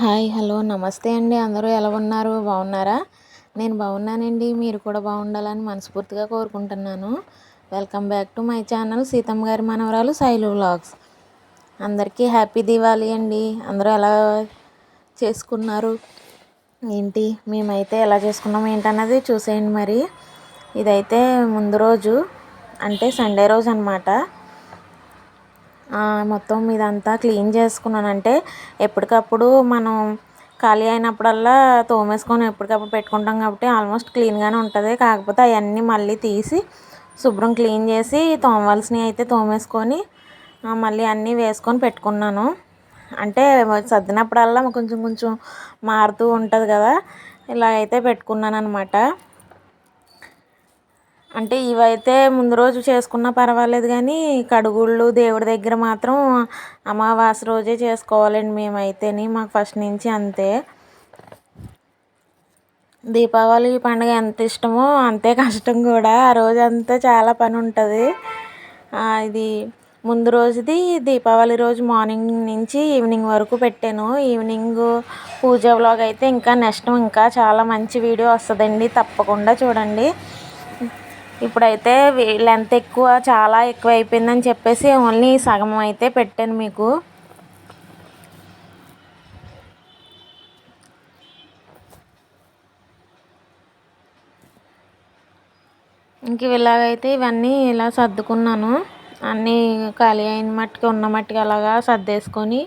Hi hello నమస్తే అండి. అందరూ ఎలా ఉన్నారు? బాగున్నారా? నేను బాగున్నానండి. మీరు కూడా బాగుండాలని మనస్ఫూర్తిగా కోరుకుంటున్నాను. Welcome back to my channel Seethamma గారి మనవరాలు శైలు వ్లాగ్స్. అందరికీ హ్యాపీ దివాళీ అండి. అందరూ ఎలా చేసుకున్నారు ఏంటి? మేమైతే ఎలా చేసుకున్నాం ఏంటన్నది చూసేయండి. మరి ఇదైతే ముందు రోజు అంటే సండే రోజు అనమాట. మొత్తం ఇదంతా క్లీన్ చేసుకున్నాను. అంటే ఎప్పటికప్పుడు మనం ఖాళీ అయినప్పుడల్లా తోమేసుకొని ఎప్పటికప్పుడు పెట్టుకుంటాం కాబట్టి ఆల్మోస్ట్ క్లీన్గానే ఉంటుంది. కాకపోతే అవన్నీ మళ్ళీ తీసి శుభ్రం క్లీన్ చేసి తోమవలసినవి అయితే తోమేసుకొని మళ్ళీ అన్నీ వేసుకొని పెట్టుకున్నాను. అంటే సర్దినప్పుడల్లా కొంచెం కొంచెం మారుతూ ఉంటుంది కదా, ఇలా అయితే పెట్టుకున్నాను అనమాట. అంటే ఇవైతే ముందు రోజు చేసుకున్నా పర్వాలేదు, కానీ కడుగుళ్ళు దేవుడి దగ్గర మాత్రం అమావాస్య రోజే చేసుకోవాలండి మేమైతేని. మాకు ఫస్ట్ నుంచి అంతే. దీపావళి పండుగ ఎంత ఇష్టమో అంతే కష్టం కూడా. ఆ రోజంతా చాలా పని ఉంటుంది. ఇది ముందు రోజుది దీపావళి రోజు మార్నింగ్ నుంచి ఈవినింగ్ వరకు పెట్టాను. ఈవినింగ్ పూజ వ్లాగ్ అయితే ఇంకా చాలా మంచి వీడియో వస్తుందండి, తప్పకుండా చూడండి. ఇప్పుడైతే లెంత్ చాలా ఎక్కువ అయిపోయిందని చెప్పేసి ఓన్లీ సగం అయితే పెట్టాను మీకు. ఇలాగైతే ఇవన్నీ ఇలా సర్దుకున్నాను. అన్నీ ఖాళీ అయిన మట్టుకు ఉన్న మట్టుకు అలాగా సర్దేసుకొని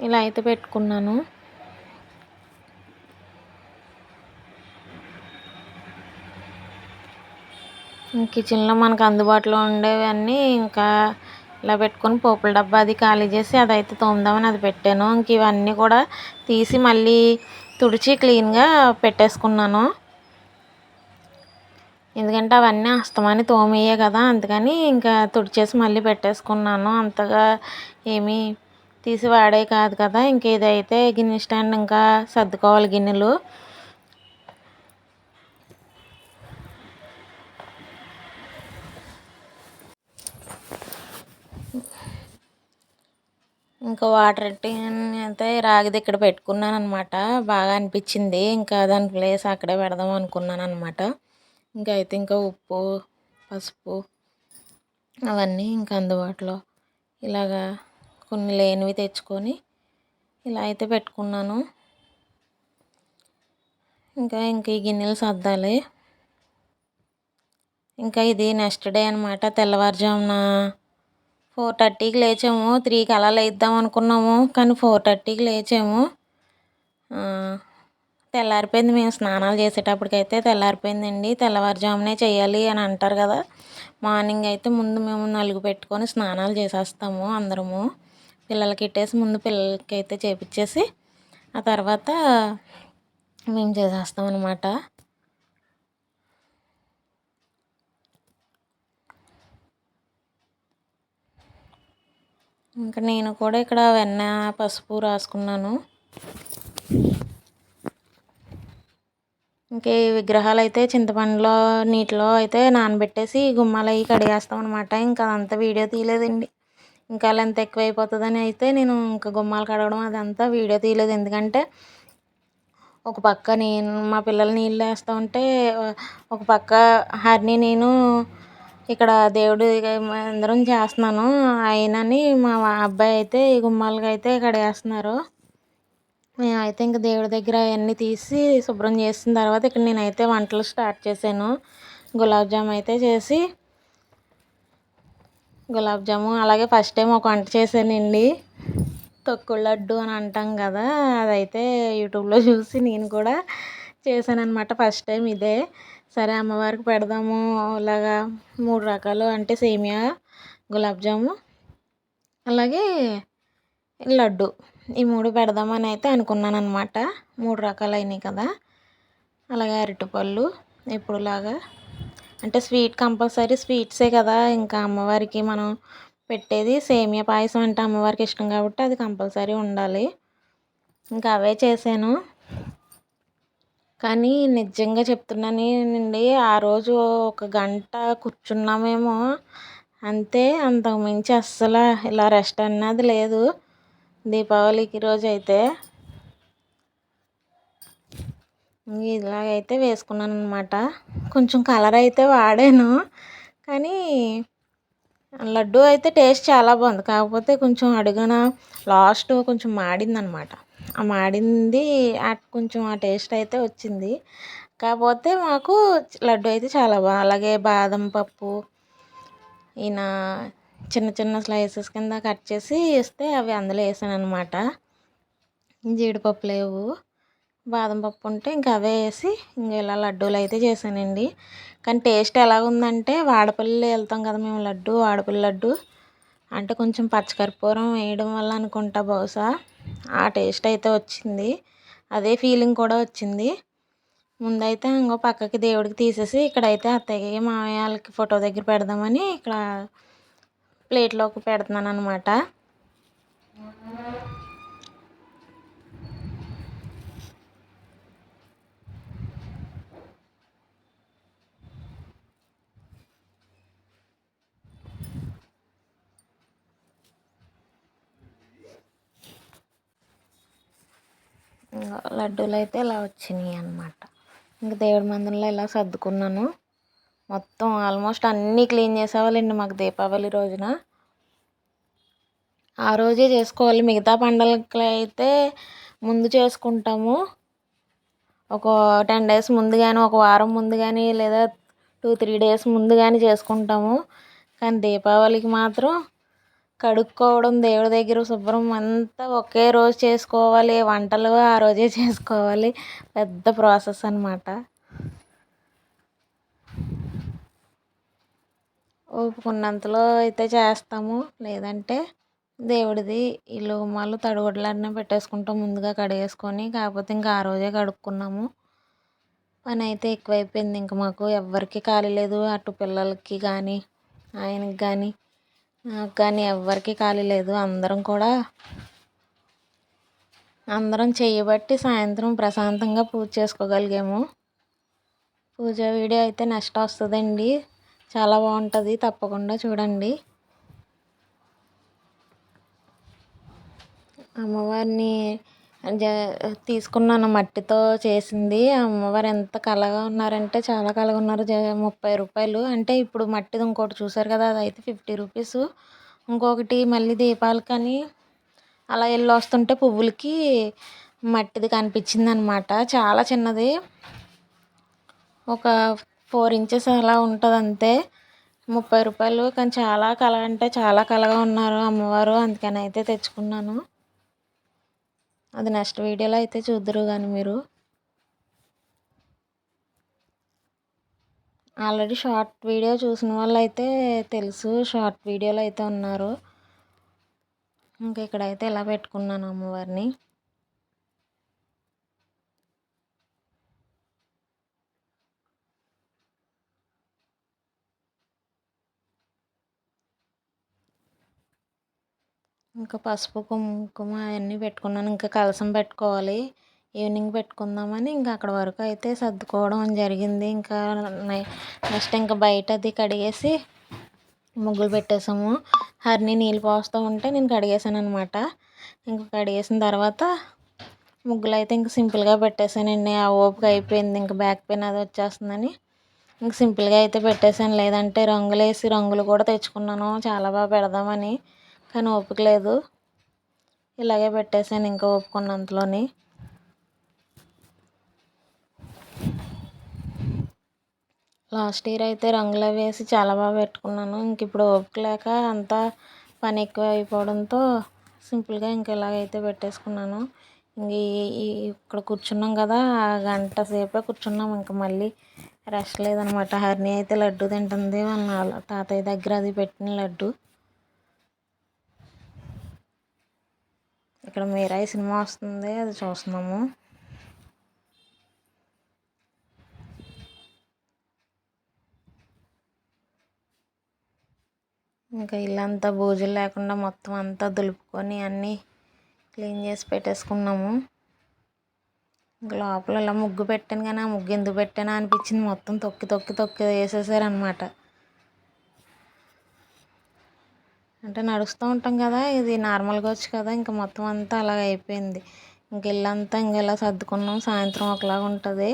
ఇలా అయితే పెట్టుకున్నాను. కిచెన్లో మనకు అందుబాటులో ఉండేవన్నీ ఇంకా ఇలా పెట్టుకొని పోపుల డబ్బా అది ఖాళీ చేసి అదైతే తోముదామని అది పెట్టాను. ఇవన్నీ కూడా తీసి మళ్ళీ తుడిచి క్లీన్గా పెట్టేసుకున్నాను. ఎందుకంటే అవన్నీ అస్తమాని తోమేయే కదా, అందుకని ఇంకా తుడిచేసి మళ్ళీ పెట్టేసుకున్నాను. అంతగా ఏమీ తీసి వాడే కాదు కదా. ఇదైతే గిన్నె స్టాండ్ ఇంకా సర్దుకోవాలి గిన్నెలు. ఇంకా వాటర్ అయితే రాగిది ఇక్కడ పెట్టుకున్నాను అనమాట. బాగా అనిపించింది, ఇంకా దాని ప్లేస్ అక్కడే పెడదాం అనుకున్నాను అనమాట. ఇంకా ఉప్పు పసుపు అవన్నీ ఇంకా అందుబాటులో ఇలాగా కొన్ని లేనివి తెచ్చుకొని ఇలా అయితే పెట్టుకున్నాను. ఇంకా ఈ గిన్నెలు సర్దాలి. ఇది నెక్స్ట్ డే అనమాట. తెల్లవారుజామున 4:30కి లేచాము. 3కి అలా లేద్దాం అనుకున్నాము, కానీ 4:30కి లేచాము. తెల్లారిపోయింది. మేము స్నానాలు చేసేటప్పటికైతే తెల్లారిపోయిందండి. తెల్లవారుజామునే చేయాలి అని అంటారు కదా. మార్నింగ్ అయితే ముందు మేము నలుగు పెట్టుకొని స్నానాలు చేసేస్తాము అందరము. పిల్లలకి ఇట్టేసి ముందు పిల్లలకి అయితే చేపించేసి ఆ తర్వాత మేము చేసేస్తాం అనమాట. ఇంకా నేను కూడా ఇక్కడ వెన్న పసుపు రాసుకున్నాను. ఈ విగ్రహాలు అయితే చింతపండులో నీటిలో అయితే నానబెట్టేసి గుమ్మాలు అవి కడిగేస్తాం అనమాట. ఇంకా అదంతా వీడియో తీయలేదండి. ఇంకా లెంత్ ఎక్కువ అయిపోతుందని అయితే నేను ఇంకా గుమ్మాలు కడగడం అదంతా వీడియో తీయలేదు. ఎందుకంటే ఒక పక్క నేను మా పిల్లలు నీళ్ళు వేస్తూ ఉంటే, ఒక పక్క హరిని నేను ఇక్కడ దేవుడు అందరం చేస్తున్నాను. అయినని మా అబ్బాయి అయితే ఈ గుమ్మాలకి అయితే కడిగేస్తున్నారు. మేమైతే ఇంకా దేవుడి దగ్గర అవన్నీ తీసి శుభ్రం చేసిన తర్వాత ఇక్కడ నేనైతే వంటలు స్టార్ట్ చేశాను. గులాబ్ జామ్ అయితే చేసి గులాబ్ జాము అలాగే ఫస్ట్ టైం ఒక వంట చేశానండి. తొక్కుడు లడ్డు అని అంటాం కదా, అదైతే యూట్యూబ్లో చూసి నేను కూడా చేశాను అనమాట. ఫస్ట్ టైం ఇదే. సరే అమ్మవారికి పెడదాము ఇలాగా 3 రకాలు, అంటే సేమియా, గులాబ్ జాము అలాగే లడ్డు, ఈ 3 పెడదామని అయితే అనుకున్నాను అనమాట. 3 రకాలు అయినాయి కదా. అలాగే అరటిపళ్ళు ఎప్పుడులాగా, అంటే స్వీట్ కంపల్సరీ స్వీట్సే కదా ఇంకా అమ్మవారికి మనం పెట్టేది. సేమియా పాయసం అంటే అమ్మవారికి ఇష్టం కాబట్టి అది కంపల్సరీ ఉండాలి. ఇంకా అవే చేశాను. కానీ నిజంగా చెప్తున్నానండి, ఆ రోజు 1 గంట కూర్చున్నామేమో అంతే. అంతకుమించి అస్సలు ఇలా రెస్ట్ అన్నది లేదు. దీపావళికి రోజు అయితే ఇలాగైతే వేసుకున్నాను అనమాట. కొంచెం కలర్ అయితే వాడాను, కానీ లడ్డు అయితే టేస్ట్ చాలా బాగుంది. కాకపోతే కొంచెం అడుగున లాస్ట్ కొంచెం మాడిందనమాట. ఆ మాడింది కొంచెం ఆ టేస్ట్ అయితే వచ్చింది. కాకపోతే మాకు లడ్డు అయితే చాలా బాగా, అలాగే బాదం పప్పు ఈయన చిన్న చిన్న స్లైసెస్ కింద కట్ చేసి ఇస్తే అవి అందులో వేసాను అనమాట. జీడిపప్పు లేవు, బాదం పప్పు ఉంటే ఇంకా అవే వేసి ఇంకా ఇలా లడ్డూలు అయితే చేశానండి. కానీ టేస్ట్ ఎలా ఉందంటే వాడపల్లి వెళ్తాం కదా మేము, వాడపల్లి లడ్డు అంటే కొంచెం పచ్చకర్పూరం వేయడం వల్ల అనుకుంటా బహుశా ఆ టేస్ట్ అయితే వచ్చింది. అదే ఫీలింగ్ కూడా వచ్చింది. ముందైతే ఇంకో పక్కకి దేవుడికి తీసేసి ఇక్కడైతే అత్తయ్య మామయ్య వాళ్ళకి ఫోటో దగ్గర పెడదామని ఇక్కడ ప్లేట్లోకి పెడుతున్నాను అనమాట. లడ్డూలు అయితే ఇలా వచ్చినాయి అన్నమాట. ఇంకా దేవుడి మందిరంలో ఇలా సర్దుకున్నాను. మొత్తం ఆల్మోస్ట్ అన్నీ క్లీన్ చేసేవాళ్ళండి మాకు దీపావళి రోజున. ఆ రోజే చేసుకోవాలి. మిగతా పండుగలకి అయితే ముందు చేసుకుంటాము, ఒక 10 డేస్ ముందు కానీ, ఒక వారం ముందు కానీ, లేదా 2-3 డేస్ ముందు కానీ చేసుకుంటాము. కానీ దీపావళికి మాత్రం కడుక్కోవడం, దేవుడి దగ్గర శుభ్రం అంతా ఒకే రోజు చేసుకోవాలి. వంటలు ఆ రోజే చేసుకోవాలి. పెద్ద ప్రాసెస్ అన్నమాట. ఓపుకున్నంతలో అయితే చేస్తాము, లేదంటే దేవుడిది ఇల్లు గుమ్మాలు తడిగుడ్డలన్నీ పెట్టేసుకుంటాం ముందుగా కడిగేసుకొని. కాకపోతే ఇంకా ఆ రోజే కడుక్కున్నాము. పని అయితే ఎక్కువైపోయింది. ఇంక మాకు ఎవ్వరికి ఖాళీ లేదు. అటు పిల్లలకి కానీ, ఆయనకి కానీ, నాకు కానీ ఎవ్వరికి ఖాళీ లేదు. అందరం చేయబట్టి సాయంత్రం ప్రశాంతంగా పూజ చేసుకోగలిగాము. పూజ వీడియో అయితే నెక్స్ట్ వస్తుందండి, చాలా బాగుంటుంది, తప్పకుండా చూడండి. అమ్మవారిని తీసుకున్నాను, మట్టితో చేసింది. అమ్మవారు ఎంత కళగా ఉన్నారంటే చాలా కళగా ఉన్నారు. 30 రూపాయలు అంటే ఇప్పుడు మట్టిది ఇంకోటి చూసారు కదా, అది అయితే 50 రూపీస్. ఇంకొకటి మళ్ళీ దీపాలకని అలా వెళ్ళి వస్తుంటే పువ్వులకి మట్టిది కనిపించింది అనమాట. చాలా చిన్నది, ఒక 4 ఇంచెస్ అలా ఉంటుంది అంతే. 30 రూపాయలు, కానీ చాలా కళ అంటే చాలా కళగా ఉన్నారు అమ్మవారు. అందుకని అయితే తెచ్చుకున్నాను. అది నెక్స్ట్ వీడియోలో అయితే చూద్దరు కానీ మీరు. ఆల్రెడీ షార్ట్ వీడియో చూసిన వాళ్ళు అయితే తెలుసు, షార్ట్ వీడియోలో అయితే ఉన్నారు. ఇంకా ఇక్కడైతే ఇలా పెట్టుకున్నాను అమ్మవారిని. ఇంకా పసుపు కుంకుమ అవన్నీ పెట్టుకున్నాను. ఇంకా కలసం పెట్టుకోవాలి, ఈవినింగ్ పెట్టుకుందామని ఇంకా అక్కడ వరకు అయితే సర్దుకోవడం జరిగింది. ఇంకా నెక్స్ట్ ఇంకా బయట అది కడిగేసి ముగ్గులు పెట్టేసాము. హరిని నీళ్ళు పోస్తూ ఉంటే నేను కడిగేసాను అనమాట. ఇంకా కడిగేసిన తర్వాత ముగ్గులు అయితే ఇంక సింపుల్గా పెట్టేశానండి. ఆ ఓపిక అయిపోయింది, ఇంకా బ్యాక్ పెయిన్ అది వచ్చేస్తుందని ఇంక సింపుల్గా అయితే పెట్టేశాను. లేదంటే రంగులు కూడా తెచ్చుకున్నాను చాలా బాగా పెడదామని, కానీ ఓపిక లేదు. ఇలాగే పెట్టేశాను ఇంకా ఓపుకున్నంతలోని. లాస్ట్ ఇయర్ అయితే రంగులు వేసి చాలా బాగా పెట్టుకున్నాను. ఇంక ఇప్పుడు ఓపిక లేక అంతా పని ఎక్కువ అయిపోవడంతో సింపుల్గా ఇంక ఇలాగైతే పెట్టేసుకున్నాను. ఇంక ఇక్కడ కూర్చున్నాం కదా, గంట సేపే కూర్చున్నాం. ఇంక మళ్ళీ రెస్ట్ లేదనమాట. హరిని అయితే లడ్డు తింటుంది, వాళ్ళ తాతయ్య దగ్గర అది పెట్టిన లడ్డు. ఇక్కడ మీరాయి సినిమా వస్తుంది, అది చూస్తున్నాము. ఇంకా ఇల్లంతా బూజులు లేకుండా మొత్తం అంతా దులుపుకొని అన్నీ క్లీన్ చేసి పెట్టేసుకున్నాము. ఇంకా లోపల ఇలా ముగ్గు పెట్టాను, కానీ ఆ ముగ్గు ఎందుకు పెట్టానా అనిపించింది. మొత్తం తొక్కి వేసేసారనమాట. అంటే నడుస్తూ ఉంటాం కదా, ఇది నార్మల్గా వచ్చు కదా, ఇంకా మొత్తం అంతా అలాగ అయిపోయింది. ఇంక ఇల్లంతా ఇంక ఇలా సర్దుకున్నాం. సాయంత్రం ఒకలాగా ఉంటుంది,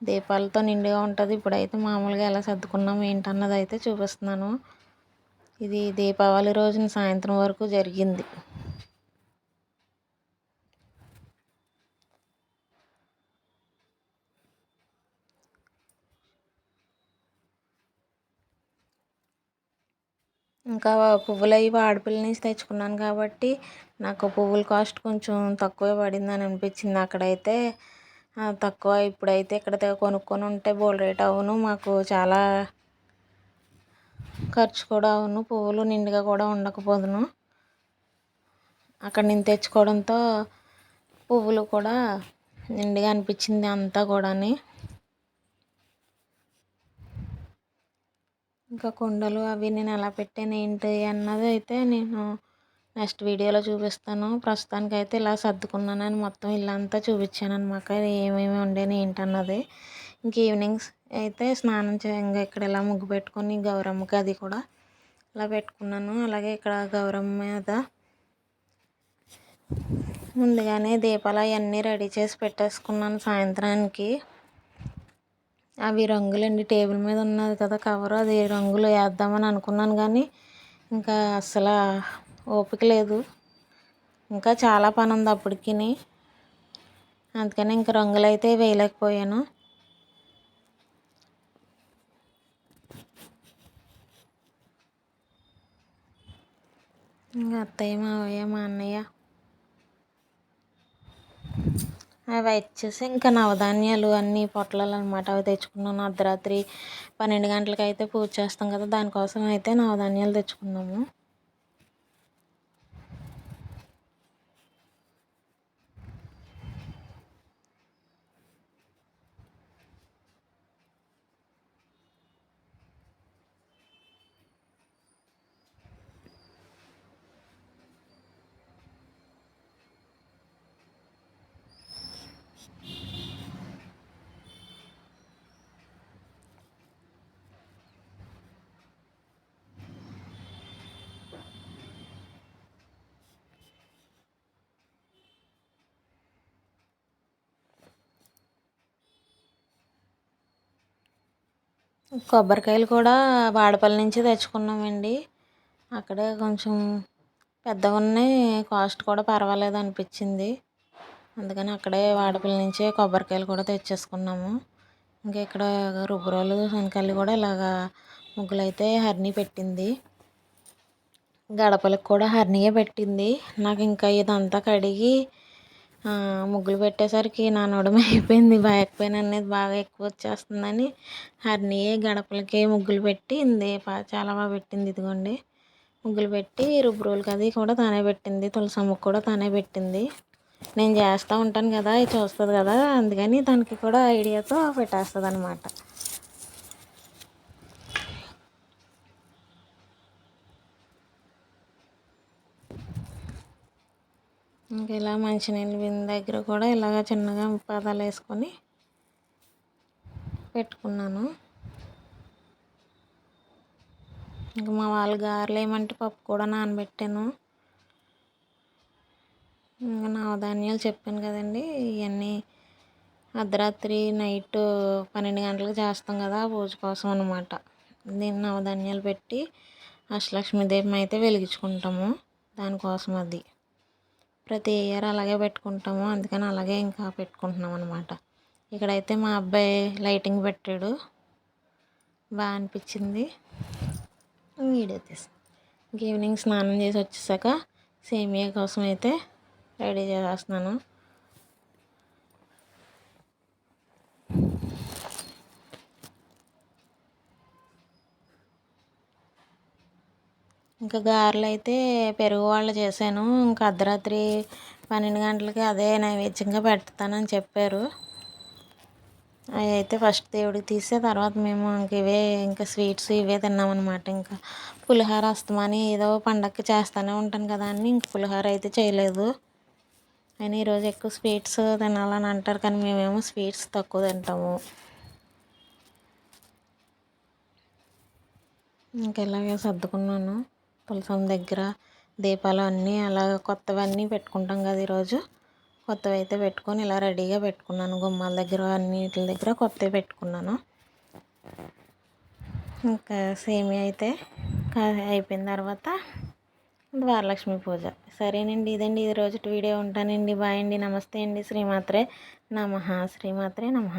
దీపాలతో నిండుగా ఉంటుంది. ఇప్పుడైతే మామూలుగా ఎలా సర్దుకున్నాం ఏంటన్నది అయితే చూపిస్తున్నాను. ఇది దీపావళి రోజున సాయంత్రం వరకు జరిగింది. ఇంకా పువ్వులు అవి వాడపల్లి నుంచి తెచ్చుకున్నాను కాబట్టి నాకు పువ్వుల కాస్ట్ కొంచెం తక్కువే పడిందని అనిపించింది. అక్కడైతే తక్కువ. ఇప్పుడైతే ఇక్కడ కొనుక్కొని ఉంటే బోల్ రేట్ అవును, మాకు చాలా ఖర్చు కూడా అవును, పువ్వులు నిండుగా కూడా ఉండకపోదును. అక్కడ నేను తెచ్చుకోవడంతో పువ్వులు కూడా నిండుగా అనిపించింది అంతా కూడాని. ఇంకా కుండలు అవి నేను ఎలా పెట్టాను ఏంటి అన్నది అయితే నేను నెక్స్ట్ వీడియోలో చూపిస్తాను. ప్రస్తుతానికైతే ఇలా సర్దుకున్నానని మొత్తం ఇల్లంతా చూపించాను అనమాట, ఏమేమి వండాను ఏంటన్నది. ఇంక ఈవినింగ్స్ అయితే స్నానం ఇంకా ఇక్కడ ఇలా ముగ్గు పెట్టుకొని గౌరమ్మకి అది కూడా ఇలా పెట్టుకున్నాను. అలాగే ఇక్కడ గౌరమ్మ మీద ముందుగానే దీపాలు అవన్నీ రెడీ చేసి పెట్టేసుకున్నాను సాయంత్రానికి. అవి రంగులండి, టేబుల్ మీద ఉన్నది కదా కవర్, అది రంగులు వేద్దామని అనుకున్నాను కానీ ఇంకా అస్సలు ఓపిక లేదు. ఇంకా చాలా పని ఉంది అప్పటికి, అందుకని ఇంక రంగులు అయితే వేయలేకపోయాను. ఇంకా అత్తయ్య, మావయ్య, మా అన్నయ్య అవి వచ్చేసి ఇంకా నవధాన్యాలు అన్నీ పొట్లాలు అనమాట, అవి తెచ్చుకున్నాను. అర్ధరాత్రి 12 గంటలకు అయితే పూజ చేస్తాం కదా, దానికోసం అయితే నవధాన్యాలు తెచ్చుకున్నాము. కొబ్బరికాయలు కూడా వాడపల్లి నుంచి తెచ్చుకున్నామండి. అక్కడే కొంచెం పెద్దగా ఉన్నాయి, కాస్ట్ కూడా పర్వాలేదు అనిపించింది. అందుకని అక్కడే వాడపల్లి నుంచే కొబ్బరికాయలు కూడా తెచ్చేసుకున్నాము. ఇంకా ఇక్కడ రుబ్బురోలు శనకాయలు కూడా ఇలాగా ముగ్గులు అయితే హరిణి పెట్టింది, గడపలకు కూడా హరిణియే పెట్టింది. నాకు ఇంకా ఇదంతా కడిగి ముగ్గులు పెట్టేసరికి నా నడుము అయిపోయింది, బ్యాక్ పెయిన్ అనేది బాగా ఎక్కువ వచ్చేస్తుందని హరిణియే గడపలకి ముగ్గులు పెట్టింది. చాలా బాగా పెట్టింది. ఇదిగోండి ముగ్గులు పెట్టి రుబ్బురోలుకి అది కూడా తానే పెట్టింది, తులసమ్మకు కూడా తానే పెట్టింది. నేను చేస్తూ ఉంటాను కదా, ఇది చూస్తుంది కదా, అందుకని దానికి కూడా ఐడియాతో పెట్టేస్తుంది అనమాట. ఇంకా ఇలా మంచినీళ్ళ బిందె దగ్గర కూడా ఇలాగ చిన్నగా పాదాలు వేసుకొని పెట్టుకున్నాను. ఇంకా మా వాళ్ళు గారెలు ఏమంటే పప్పు కూడా నానబెట్టాను. ఇంకా నవధాన్యాలు చెప్పాను కదండి, ఇవన్నీ అర్ధరాత్రి నైట్ 12 గంటలకు చేస్తాం కదా పూజ కోసం అనమాట. దీన్ని నవధాన్యాలు పెట్టి అష్టలక్ష్మి దీపం అయితే వెలిగించుకుంటాము, దానికోసం అది ప్రతి ఇయర్ అలాగే పెట్టుకుంటాము, అందుకని అలాగే ఇంకా పెట్టుకుంటున్నాం అనమాట. ఇక్కడైతే మా అబ్బాయి లైటింగ్ పెట్టాడు, బాగా అనిపించింది. వీడియో తీసి ఇంక ఈవినింగ్ స్నానం చేసి వచ్చేసాక సేమియా కోసం అయితే రెడీ చేసేస్తున్నాను. ఇంకా గారెలు అయితే పెరుగు వాళ్ళు చేశాను. ఇంకా అర్ధరాత్రి 12 గంటలకి అదే నైవేద్యంగా పెడతానని చెప్పారు. అవి అయితే ఫస్ట్ దేవుడికి తీసే తర్వాత మేము ఇంక ఇవే ఇంకా స్వీట్స్ ఇవే తిన్నామన్నమాట. ఇంకా పులిహోర అస్తమాని ఏదో పండగకి చేస్తూనే ఉంటాను కదా అని ఇంక పులిహోర అయితే చేయలేదు. అయినా ఈరోజు ఎక్కువ స్వీట్స్ తినాలని అంటారు కానీ మేమేమో స్వీట్స్ తక్కువ తింటాము. ఇంక ఇలాగే సర్దుకున్నాను. తులసం దగ్గర దీపాలు అన్నీ అలాగ కొత్తవన్నీ పెట్టుకుంటాం కదా ఈరోజు. కొత్తవి అయితే పెట్టుకొని ఇలా రెడీగా పెట్టుకున్నాను. గుమ్మాల దగ్గర అన్నిటి దగ్గర కొత్తవి పెట్టుకున్నాను. ఇంకా సేమియా అయితే అయిపోయిన తర్వాత వరలక్ష్మి పూజ. సరేనండి, ఇదండి ఈరోజు వీడియో. ఉంటానండి. బాయ్ అండి. నమస్తే అండి. శ్రీమాత్రే నమః. శ్రీమాత్రే నమః.